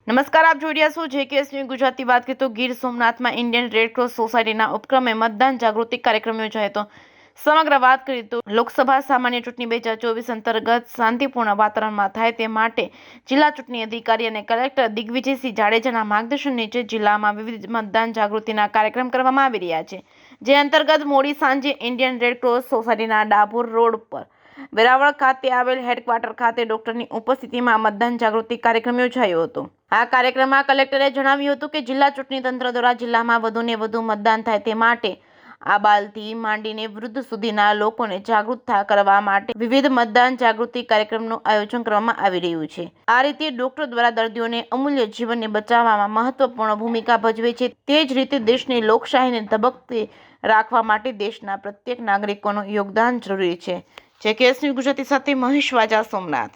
નમસ્કાર, આપ જોઈ રહ્યા છો જેકેએસ ન્યૂઝ ગુજરાતી. વાત કરીએ તો ગીર સોમનાથમાં ઇન્ડિયન રેડક્રોસ સોસાયટીના ઉપક્રમે મતદાન જાગૃતિ કાર્યક્રમ યોજાયો હતો. સમગ્ર વાત કરીએ તો લોકસભા સામાન્ય ચૂંટણી 2024 અંતર્ગત શાંતિપૂર્ણ વાતાવરણમાં થાય તે માટે જિલ્લા ચૂંટણી અધિકારી અને કલેક્ટર દિગ્વિજયસિંહ જાડેજાના માર્ગદર્શન નીચે જિલ્લામાં વિવિધ મતદાન જાગૃતિના કાર્યક્રમ કરવામાં આવી રહ્યા છે. જે અંતર્ગત મોડી સાંજે ઇન્ડિયન રેડક્રોસ સોસાયટીના ડાભોર રોડ પર વેરાવળ ખાતે આવેલ હેડક્વાર્ટર ખાતે ડોક્ટરની ઉપસ્થિતિમાં મતદાન જાગૃતિ કાર્યક્રમ યોજાયો હતો. આ કાર્યક્રમમાં કલેક્ટરે જણાવ્યું હતું કે જિલ્લા ચૂંટણી તંત્ર દ્વારા જિલ્લામાં વધુને વધુ મતદાન થાય તે માટે આબાલથી માંડીને વૃદ્ધ સુધીના લોકોને જાગૃત કરવા માટે વિવિધ મતદાન જાગૃતિ કાર્યક્રમનું આયોજન કરવામાં આવી રહ્યું છે. આ રીતે ડોક્ટર દ્વારા દર્દીઓને અમૂલ્ય જીવનને બચાવવામાં મહત્વપૂર્ણ ભૂમિકા ભજવે છે. તે જ રીતે દેશની લોકશાહીને ધબકતી રાખવા માટે દેશના પ્રત્યેક નાગરિકોનું યોગદાન જરૂરી છે. જેકેએસ ન્યૂઝ ગુજરાતી સાથે મહેશ વાજા, સોમનાથ.